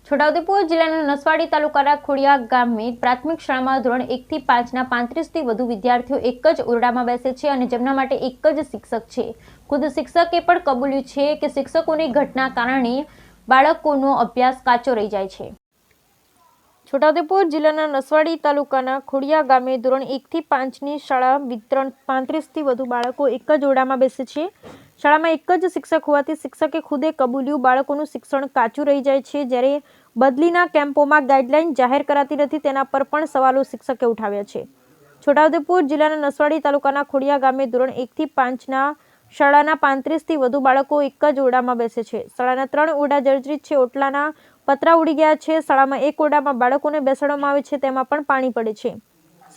છોટાઉદેપુર જિલ્લાના નસવાડી તાલુકાના ખોડિયા ગામે પ્રાથમિક શાળામાં ધોરણ 1 થી 5ના 35થી વધુ વિદ્યાર્થીઓ એક જ ઓરડામાં બેસે છે અને જેમના માટે એક જ શિક્ષક છે। ખુદ શિક્ષકે પણ કબૂલ્યું છે કે શિક્ષકોની ઘટના કારણે બાળકોનો અભ્યાસ કાચો રહી જાય છે। છોટાઉદેપુર જિલ્લાના નસવાડી તાલુકાના ખોડિયા ગામે ધોરણ 1 થી 5ની શાળા વિતરણ 35થી વધુ બાળકો એક જ ઓરડામાં બેસે છે। શાળામાં એક જ શિક્ષક હોવાથી શિક્ષકે ખુદે કબૂલ્યું બાળકોનું શિક્ષણ કાચું રહી જાય છે। જ્યારે બદલીના કેમ્પોમાં ગાઈડલાઈન જાહેર કરાતી નથી તેના પર પણ સવાલો શિક્ષકે ઉઠાવ્યા છે। છોટાઉદેપુર જિલ્લાના નસવાડી તાલુકાના ખોડિયા ગામે ધોરણ 1 થી 5ના શાળાના 35થી વધુ બાળકો એક જ ઓરડામાં બેસે છે। શાળાના 3 ઓરડા જર્જરિત છે, ઓટલાના પતરા ઉડી ગયા છે। શાળામાં એક ઓરડામાં બાળકોને બેસાડવામાં આવે છે, તેમાં પણ પાણી પડે છે।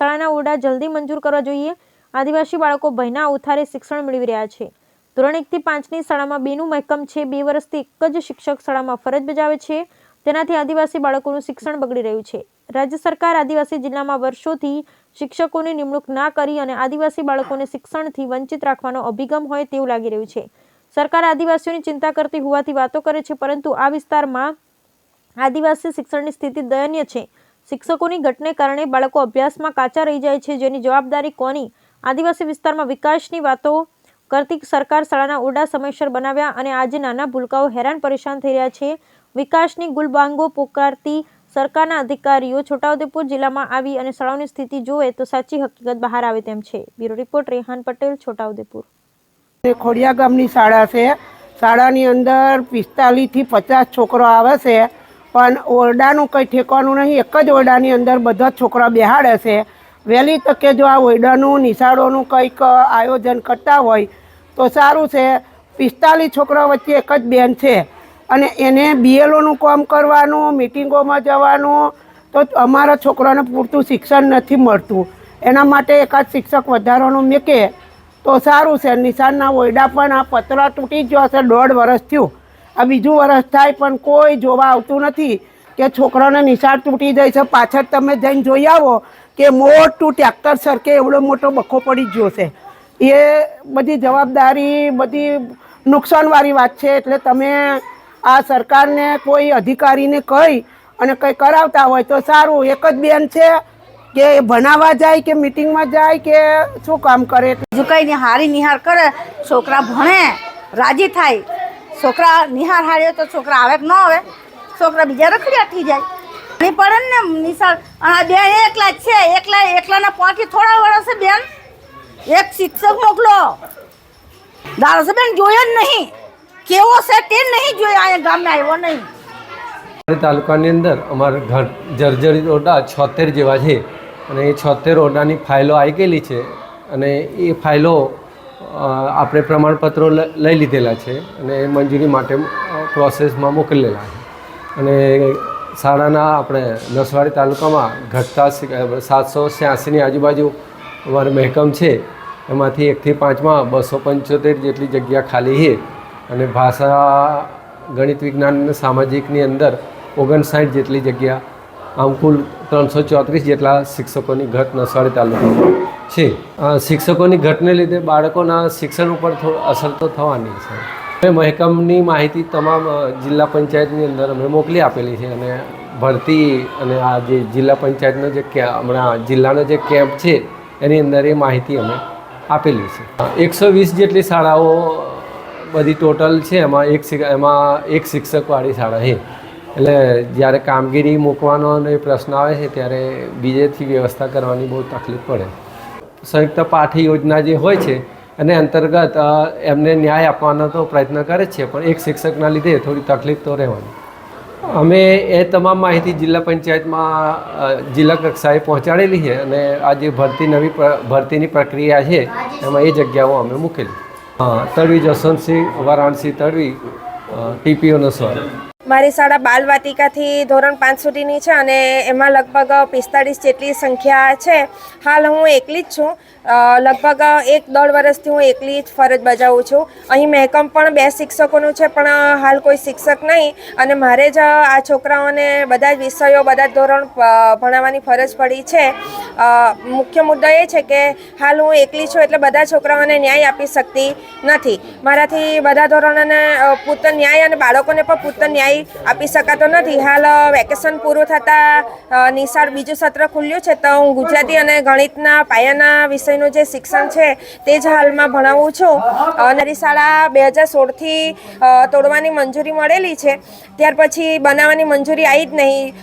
શાળાના ઓરડા જલ્દી મંજૂર કરવા જોઈએ। આદિવાસી બાળકો ભયના ઉથારે શિક્ષણ મેળવી રહ્યા છે। ધોરણ 1 થી 5ની શાળામાં 2નું મહેકમ છે। 2 વર્ષથી એક જ શિક્ષક શાળામાં ફરજ બજાવે છે, તેનાથી આદિવાસી બાળકોનું શિક્ષણ બગડી રહ્યું છે। રાજ્ય સરકાર આદિવાસી જિલ્લામાં વર્ષોથી શિક્ષકોની નિમણૂક ના કરી અને આદિવાસી બાળકોને શિક્ષણથી વંચિત રાખવાનો અભિગમ હોય તેવું લાગી રહ્યું છે। સરકાર આદિવાસીઓની ચિંતા કરતી હોવાથી વાતો કરે છે, પરંતુ આ વિસ્તારમાં આદિવાસી શિક્ષણની સ્થિતિ દયનીય છે। શિક્ષકોની ઘટને કારણે બાળકો અભ્યાસમાં કાચા રહી જાય છે, જેની જવાબદારી કોની? આદિવાસી વિસ્તારમાં વિકાસની વાતો કરતી સરકાર શાળાના ઓરડા સમયસર બનાવ્યા અને આજે નાના ભૂલકાઓ હેરાન પરેશાન થઈ રહ્યા છે। વિકાસની ગુલબાંગો પોકારતી સરકારના અધિકારીઓ છોટાઉદેપુર જિલ્લામાં આવી અને શાળાઓની સ્થિતિ જોવે તો સાચી હકીકત બહાર આવે તેમ છે। Bureau report Rehan Patel, Chhota Udepur. ખોડિયા ગામની શાળા છે। શાળાની અંદર 45 થી 50 છોકરો આવે છે, પણ ઓરડાનું કંઈ ઠેકવાનું નહીં। એક જ ઓરડાની અંદર બધા છોકરા બેહાડે છે। વહેલી તકે જો આ ઓરડાનું નિશાળોનું કંઈક આયોજન કરતા હોય તો સારું છે। 45 છોકરા વચ્ચે એક જ બેન છે અને એને બીએલઓનું કામ કરવાનું, મિટિંગોમાં જવાનું, તો અમારા છોકરાને પૂરતું શિક્ષણ નથી મળતું। એના માટે એકાદ શિક્ષક વધારાનું મૂકે તો સારું છે। નિશાળના ઓરડા પણ આ પતરા તૂટી ગયો હશે, 1.5 વર્ષ થયું, આ બીજું વર્ષ થાય પણ કોઈ જોવા આવતું નથી કે છોકરાને નિશાળ તૂટી જાય છે। પાછળ તમે જઈને જોઈ આવો કે મોટું ટ્રેક્ટર સરકે એવડો મોટો બખો પડી ગયો છે। એ બધી જવાબદારી બધી નુકસાનવાળી વાત છે। એટલે તમે આ સરકારને કોઈ અધિકારીને કહી અને કંઈ કરાવતા હોય તો સારું। એક જ બેન છે કે ભણાવવા જાય કે મિટિંગમાં જાય કે શું કામ કરે? જો કંઈ હારી નિહાર કરે, છોકરા ભણે, રાજી થાય। છોકરા નિહાર હાર્યો તો છોકરા આવે કે ન આવે? છોકરા બીજા રખડ્યા થઈ જાય નહીં પડે ને નિશાળ। અને બેન એકલા જ છે, એકલાના પાંચથી થોડા વર્ષે બેન એક શિક્ષક મોકલો। દારસે બેન જોયો જ નહીં, કેવો છે તે નહીં જોયો, અહીંયા ગામમાં આવ્યો નહીં। તાલુકાની અંદર અમારા ઘર જર્જરિત ઓરડા 76 જેવા છે અને એ 76 ઓરડાની ફાઇલો આવી ગયેલી છે અને એ ફાઇલો આપણે પ્રમાણપત્રો લઈ લીધેલા છે અને મંજૂરી માટે પ્રોસેસમાં મોકલેલા છે। અને શાળાના આપણે નસવાડી તાલુકામાં ઘટતા 786ની આજુબાજુ અમારે મહેકમ છે। એમાંથી 1 થી 5માં 275 જેટલી જગ્યા ખાલી છે અને ભાષા, ગણિત, વિજ્ઞાન અને સામાજિકની અંદર 59 જેટલી જગ્યા, આમ કુલ 334 જેટલા શિક્ષકોની ઘટ નસવાડી તાલુકામાં છે। શિક્ષકોની ઘટને લીધે બાળકોના શિક્ષણ ઉપર અસર તો થવાની છે। અમે મહેકમની માહિતી તમામ જિલ્લા પંચાયતની અંદર અમે મોકલી આપેલી છે અને ભરતી અને આ જે જિલ્લા પંચાયતનો જે હમણાં જિલ્લાનો જે કેમ્પ છે એની અંદર એ માહિતી અમે આપેલી છે। 120 જેટલી શાળાઓ બધી ટોટલ છે, એમાં એક શિક્ષકવાળી શાળા છે। એટલે જ્યારે કામગીરી મૂકવાનો અને પ્રશ્ન આવે છે ત્યારે બીજેથી વ્યવસ્થા કરવાની બહુ તકલીફ પડે। સંયુક્ત પાઠ યોજના જે હોય છે એને અંતર્ગત એમને ન્યાય આપવાનો તો પ્રયત્ન કરે છે, પણ એક શિક્ષકના લીધે થોડી તકલીફ તો રહેવાની। અમે એ તમામ માહિતી જિલ્લા પંચાયતમાં જિલ્લા કક્ષાએ પહોંચાડેલી છે અને આ જે નવી ભરતીની પ્રક્રિયા છે એમાં એ જગ્યાઓ અમે મૂકેલી। તડવી જસવંતસિંહ વારાણસી તડવી, ટીપીઓ નસવાડી। મારી શાળા બાલવાટિકાથી ધોરણ 5 સુધીની છે અને એમાં લગભગ 45 જેટલી સંખ્યા છે। હાલ હું એકલી જ છું। લગભગ 1-1.5 વર્ષથી હું એકલી જ ફરજ બજાવું છું। અહીં મહેકમ પણ 2 શિક્ષકોનું છે, પણ હાલ કોઈ શિક્ષક નહીં અને મારે જ આ છોકરાઓને બધા જ વિષયો, બધા જ ધોરણ ભણાવવાની ફરજ પડી છે। મુખ્ય મુદ્દો એ છે કે હાલ હું એકલી છું એટલે બધા છોકરાઓને ન્યાય આપી શકતી નથી. મારાથી બધા ધોરણોને પૂરતો ન્યાય અને બાળકોને પણ પૂરતો ન્યાય આપી શકાતો નથી. હાલ વેકેશન પૂરું થતાં નિશાળ બીજું સત્ર ખુલ્યું છે, તો હું ગુજરાતી અને ગણિતના પાયાના વિષયનું જે શિક્ષણ છે તે જ હાલમાં ભણાવું છું. મારી શાળા 2016થી તોડવાની મંજૂરી મળેલી છે, ત્યાર પછી બનાવવાની મંજૂરી આવી જ નહીં.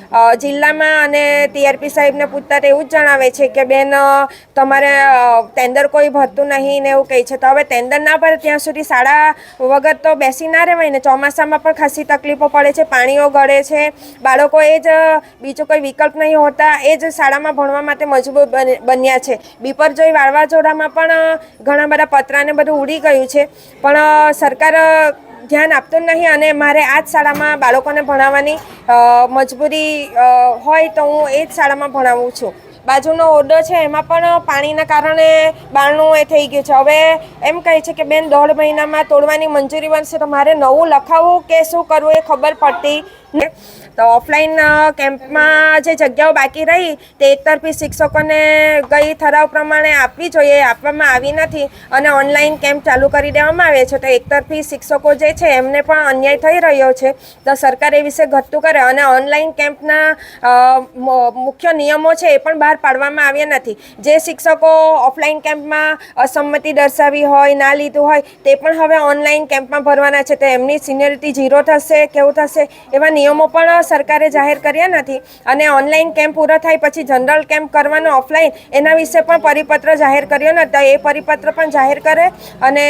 જિલ્લામાં અને TRP સાહેબને પૂછતા એવું જ જણાવે છે કે બેન તમારે ટેન્ડર કોઈ ભરતું નહીં ને એવું કહે છે. તો હવે ટેન્ડર ના ભરે ત્યાં સુધી શાળા વગર તો બેસી ના રહેવાય ને. ચોમાસામાં પણ ખાસી તકલીફો પડે છે, પાણીઓ ગળે છે, બાળકો એ જ બીજો કોઈ વિકલ્પ નહીં હોતા એ જ શાળામાં ભણવા માટે મજબૂર બન્યા છે. બિપરજોય વાવાઝોડામાં પણ ઘણા બધા પતરાને બધું ઉડી ગયું છે, પણ સરકાર ધ્યાન આપતું નહીં અને મારે આ જ શાળામાં બાળકોને ભણાવવાની મજબૂરી હોય તો હું એ જ શાળામાં ભણાવું છું. બાજુનો ઓરડો છે એમાં પણ પાણીના કારણે બારણું એ થઈ ગયું છે. હવે એમ કહે છે કે બેન 1.5 મહિનામાં તોડવાની મંજૂરી બનશે, તો મારે નવું લખાવવું કે શું કરવું એ ખબર પડતી ને. તો ઓફલાઈન કેમ્પમાં જે જગ્યાઓ બાકી રહી તે એકતરફી શિક્ષકોને ગઈ ઠરાવ પ્રમાણે આપવી જોઈએ, આપવામાં આવી નથી અને ઓનલાઈન કેમ્પ ચાલુ કરી દેવામાં આવે છે. તો એકતરફી શિક્ષકો જે છે એમને પણ અન્યાય થઈ રહ્યો છે. તો સરકાર એ વિશે ઘટતું કરે અને ઓનલાઈન કેમ્પના મુખ્ય નિયમો છે એ પણ બહાર પાડવામાં આવ્યા નથી. જે શિક્ષકો ઓફલાઈન કેમ્પમાં અસંમતિ દર્શાવી હોય, ના લીધું હોય, તે પણ હવે ઓનલાઈન કેમ્પમાં ભરવાના છે. તો એમની સિનિયરિટી 0 થશે, કેવું થશે, એવા નિયમો પણ સરકારે જાહેર કર્યા નથી. અને ઓનલાઈન કેમ્પ પૂરો થાય પછી જનરલ કેમ્પ કરવાનો ઓફલાઈન, એના વિશે પણ પરિપત્ર જાહેર કર્યો નથી. એ પરિપત્ર પણ જાહેર કરે અને